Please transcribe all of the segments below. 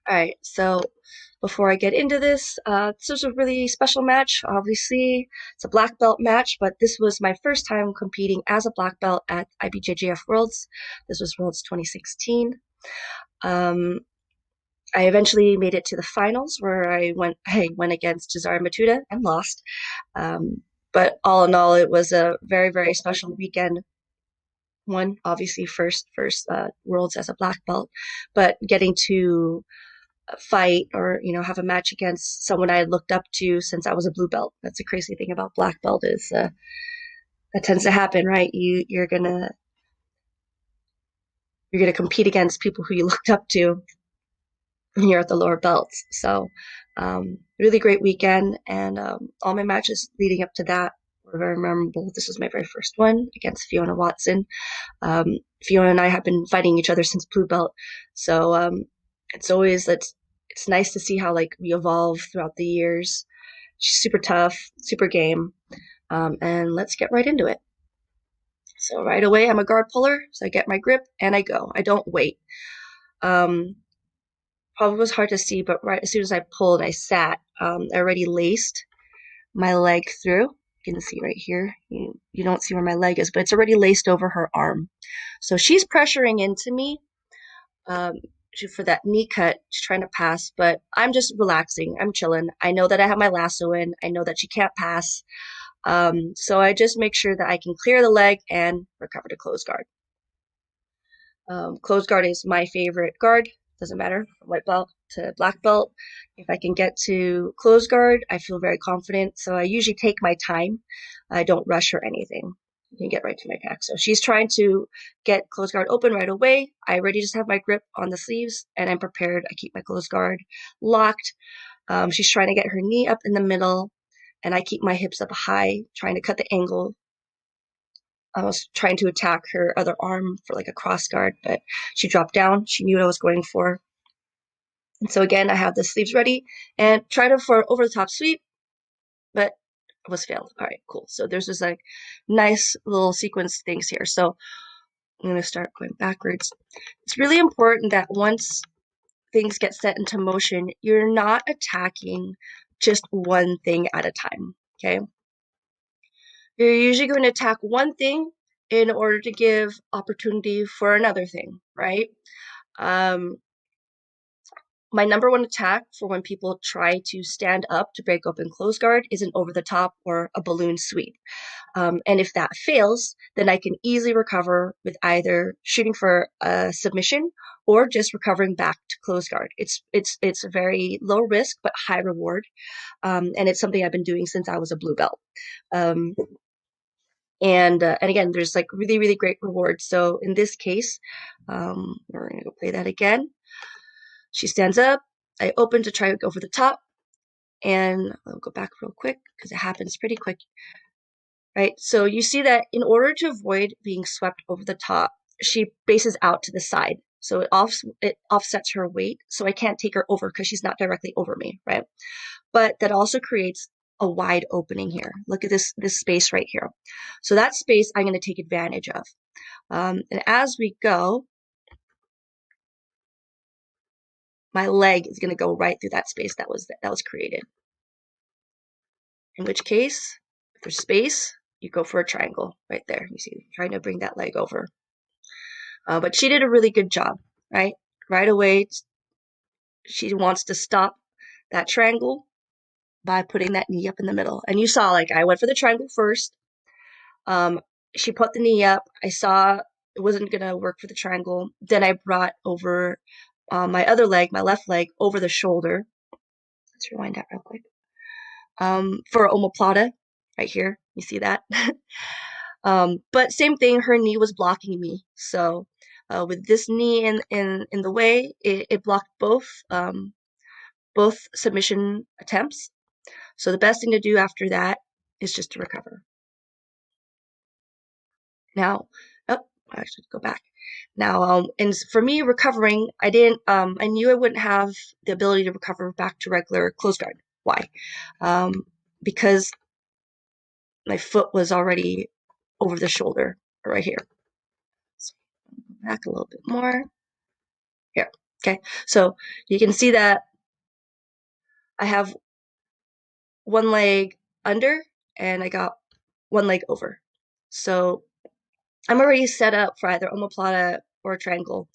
All right, so before I get into this was a really special match. Obviously, it's a black belt match, but this was my first time competing as a black belt at IBJJF Worlds. This was Worlds 2016. Um, I eventually made it to the finals where I went against Cesare Matuda and lost. But all in all, it was a very, very special weekend. One, obviously, first Worlds as a black belt, but getting to fight or have a match against someone I had looked up to since I was a blue belt. That's the crazy thing about black belt is that tends to happen, right? You're gonna compete against people who you looked up to when you're at the lower belts. So really great weekend, and all my matches leading up to that were very memorable. This was my very first one against Fiona Watson. Fiona and I have been fighting each other since blue belt, so it's nice to see how like we evolve throughout the years. She's super tough, super game, and let's get right into it. So right away, I'm a guard puller, so I get my grip and I go. I don't wait. Um, Probably was hard to see, but right as soon as I pulled, I sat. I already laced my leg through. You can see right here. You don't see where my leg is, but it's already laced over her arm. So she's pressuring into me. Um, for that knee cut, she's trying to pass, but I'm just relaxing. I'm chilling. I know that I have my lasso in. I know that she can't pass. So I just make sure that I can clear the leg and recover to close guard. Close guard is my favorite guard. Doesn't matter from white belt to black belt. If I can get to close guard, I feel very confident. So I usually take my time. I don't rush or anything. You can get right to my pack. So she's trying to get close guard open right away. I already just have my grip on the sleeves and I'm prepared. I keep my close guard locked. She's trying to get her knee up in the middle and I keep my hips up high, trying to cut the angle. I was trying to attack her other arm for like a cross guard, but she dropped down. She knew what I was going for. And so again, I have the sleeves ready and try to for over the top sweep, but it was failed. All right, cool. So there's this like nice little sequence things here. So I'm going to start going backwards. It's really important that once things get set into motion, you're not attacking just one thing at a time. Okay. You're usually going to attack one thing in order to give opportunity for another thing, right? Um, my number one attack for when people try to stand up to break open close guard is an over the top or a balloon sweep. And if that fails, then I can easily recover with either shooting for a submission or just recovering back to close guard. It's a very low risk but high reward, and it's something I've been doing since I was a blue belt. Um, and again, there's like really really great rewards. So in this case, we're gonna go play that again. She stands up. I open to try to go for the top, and I'll go back real quick because it happens pretty quick. Right, so you see that in order to avoid being swept over the top, she bases out to the side. So it offsets her weight, so I can't take her over because she's not directly over me, right? But that also creates a wide opening here. Look at this space right here. So that space I'm going to take advantage of. And as we go, my leg is going to go right through that space that was created. In which case, if there's space, you go for a triangle right there. You see, trying to bring that leg over. But she did a really good job, right? Right away, she wants to stop that triangle by putting that knee up in the middle. And you saw, like, I went for the triangle first. She put the knee up. I saw it wasn't going to work for the triangle. Then I brought over my other leg, my left leg, over the shoulder. Let's rewind that real quick. For omoplata, right here. You see that? But same thing, her knee was blocking me. So with this knee in the way, it blocked both submission attempts. So the best thing to do after that is just to recover. Now, I should go back. Now, and for me, recovering, I knew I wouldn't have the ability to recover back to regular close guard. Why? Because my foot was already over the shoulder right here. So back a little bit more. Here. Okay, so you can see that I have one leg under and I got one leg over. So I'm already set up for either omoplata or triangle.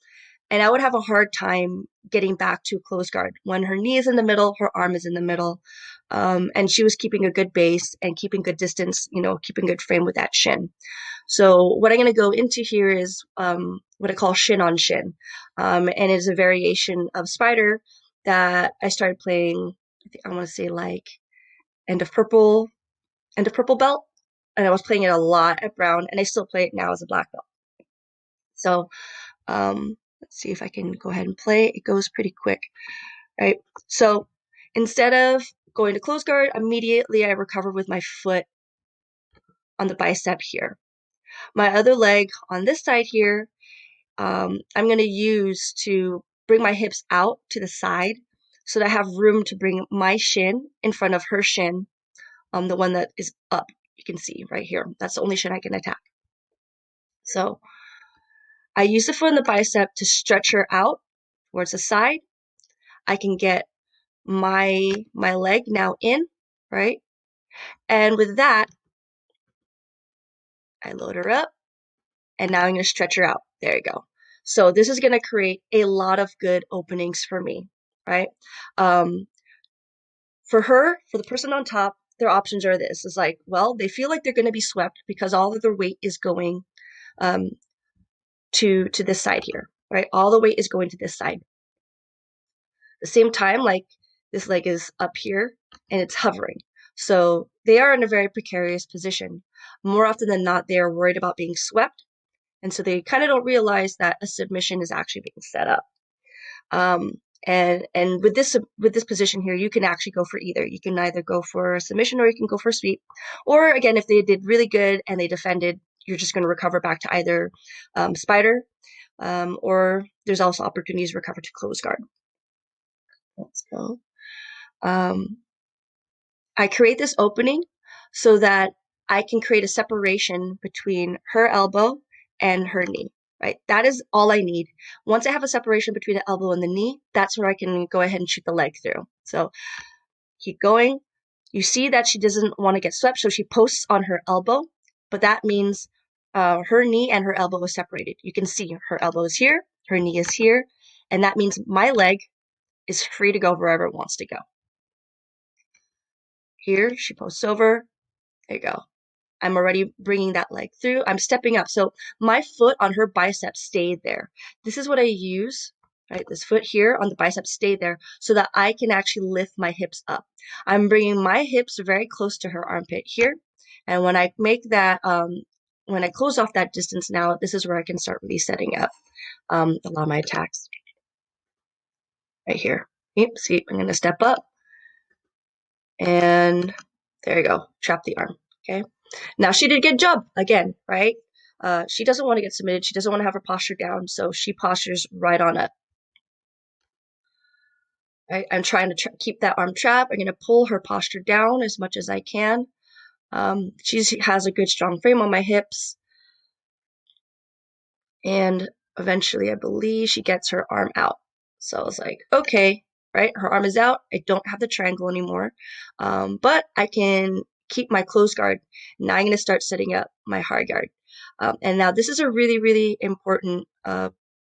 And I would have a hard time getting back to closed guard. When her knee is in the middle, her arm is in the middle. And she was keeping a good base and keeping good distance, keeping good frame with that shin. So what I'm going to go into here is what I call shin on shin. And it's a variation of spider that I started playing, I want to say like end of purple belt. And I was playing it a lot at brown, and I still play it now as a black belt. So let's see if I can go ahead and play. It goes pretty quick, right? So instead of going to close guard, immediately I recover with my foot on the bicep here. My other leg on this side here, I'm going to use to bring my hips out to the side so that I have room to bring my shin in front of her shin, the one that is up. You can see right here. That's the only shin I can attack. So I use the foot and the bicep to stretch her out towards the side. I can get my leg now in, right? And with that, I load her up, and now I'm going to stretch her out. There you go. So this is going to create a lot of good openings for me, right? For the person on top, their options are this. It's like, well, they feel like they're going to be swept because all of their weight is going to this side here, right? All the weight is going to this side. At the same time, like this leg is up here and it's hovering. So they are in a very precarious position. More often than not, they are worried about being swept. And so they kind of don't realize that a submission is actually being set up. And with this position here, you can actually go for either. You can either go for a submission or you can go for a sweep. Or again, if they did really good and they defended, you're just going to recover back to either spider, or there's also opportunities to recover to close guard. Let's go. I create this opening so that I can create a separation between her elbow and her knee, right? That is all I need. Once I have a separation between the elbow and the knee, that's where I can go ahead and shoot the leg through. So keep going. You see that she doesn't want to get swept, so she posts on her elbow, but that means her knee and her elbow is separated. You can see her elbow is here, her knee is here, and that means my leg is free to go wherever it wants to go. Here, she posts over. There you go. I'm already bringing that leg through. I'm stepping up. So my foot on her bicep stayed there. This is what I use, right? This foot here on the bicep stayed there so that I can actually lift my hips up. I'm bringing my hips very close to her armpit here. And when I make that, when I close off that distance now, this is where I can start really setting up a lot of my attacks. Right here. Yep, see, I'm going to step up. And there you go. Trap the arm. Okay. Now she did a good job again, right? She doesn't want to get submitted. She doesn't want to have her posture down, so she postures right on up. Right? I'm trying to keep that arm trapped. I'm going to pull her posture down as much as I can. She has a good strong frame on my hips. And eventually, I believe she gets her arm out. So I was like, okay, right? Her arm is out. I don't have the triangle anymore, but I can keep my closed guard. Now I'm going to start setting up my hard guard. And now this is a really, really important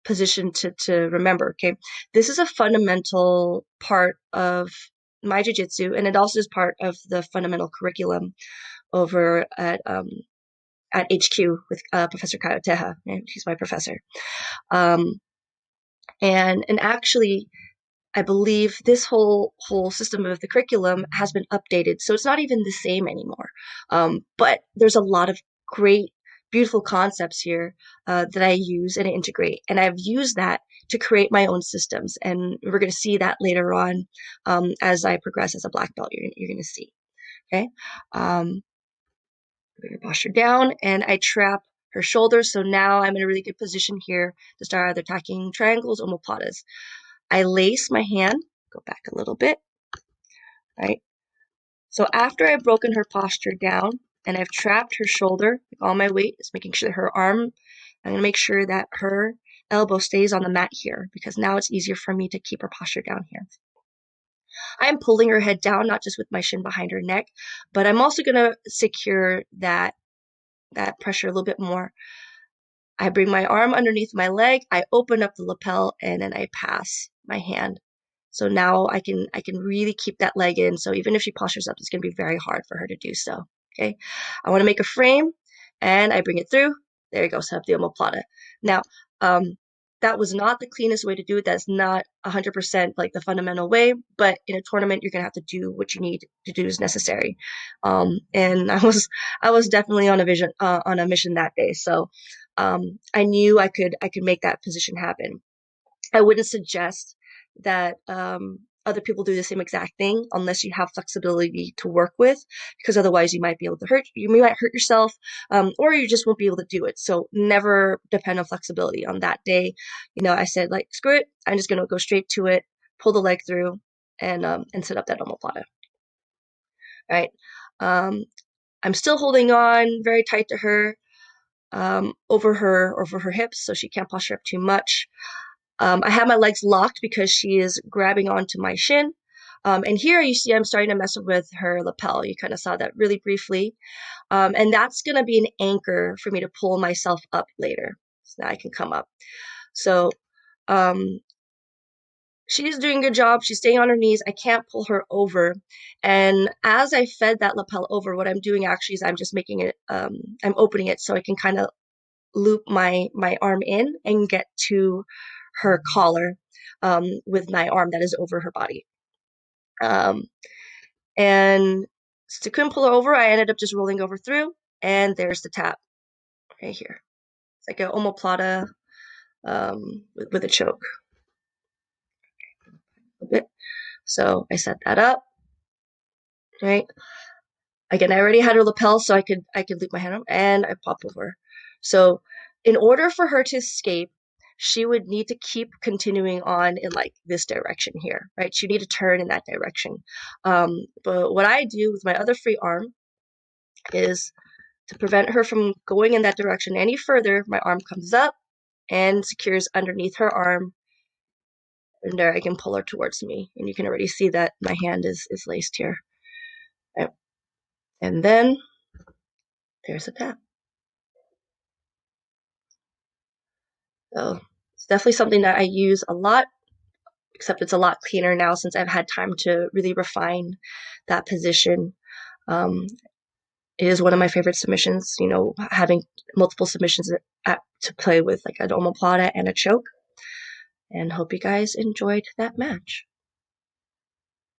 position to remember, okay? This is a fundamental part of my jiu-jitsu, and it also is part of the fundamental curriculum over at HQ with Professor Kaio Teha. She's my professor. And actually, I believe this whole system of the curriculum has been updated, so it's not even the same anymore. But there's a lot of great, beautiful concepts here that I use and integrate, and I've used that to create my own systems. And we're going to see that later on as I progress as a black belt. You're going to see. Okay. Bring her posture down, and I trap her shoulders. So now I'm in a really good position here to start either attacking triangles or omoplatas. I lace my hand, go back a little bit, right? So after I've broken her posture down and I've trapped her shoulder, all my weight is making sure her arm, I'm going to make sure that elbow stays on the mat here because now it's easier for me to keep her posture down here. I'm pulling her head down, not just with my shin behind her neck, but I'm also going to secure that pressure a little bit more. I bring my arm underneath my leg, I open up the lapel, and then I pass my hand. So now I can really keep that leg in. So even if she postures up, it's going to be very hard for her to do so. Okay. I want to make a frame, and I bring it through. There you go. Set up the omoplata. Now, that was not the cleanest way to do it. That's not 100% like the fundamental way, but in a tournament, you're going to have to do what you need to do as necessary. And I was definitely on a mission that day. So, I knew I could make that position happen. I wouldn't suggest that, other people do the same exact thing unless you have flexibility to work with, because otherwise you might hurt yourself, or you just won't be able to do it. So never depend on flexibility. On that day, I said, like, screw it, I'm just gonna go straight to it, pull the leg through, and set up that omoplata. Right. I'm still holding on very tight to her, over her hips, so she can't posture up too much. I have my legs locked because she is grabbing onto my shin. And here you see I'm starting to mess with her lapel. You kind of saw that really briefly. And that's going to be an anchor for me to pull myself up later. So now I can come up. So she's doing a good job. She's staying on her knees. I can't pull her over. And as I fed that lapel over, what I'm doing actually is I'm just making it, I'm opening it so I can kind of loop my arm in and get to her collar, with my arm that is over her body. And since I couldn't pull her over, I ended up just rolling over through, and there's the tap right here. It's like an omoplata, with a choke. A bit. So I set that up, right? Again, I already had her lapel, so I could loop my hand up, and I pop over. So in order for her to escape, she would need to keep continuing on in like this direction here, right? She'd need to turn in that direction. But what I do with my other free arm is to prevent her from going in that direction any further. My arm comes up and secures underneath her arm, and there I can pull her towards me. And you can already see that my hand is laced here. Right. And then there's a tap. So it's definitely something that I use a lot, except it's a lot cleaner now since I've had time to really refine that position. It is one of my favorite submissions, having multiple submissions to play with, like an omoplata and a choke. And hope you guys enjoyed that match.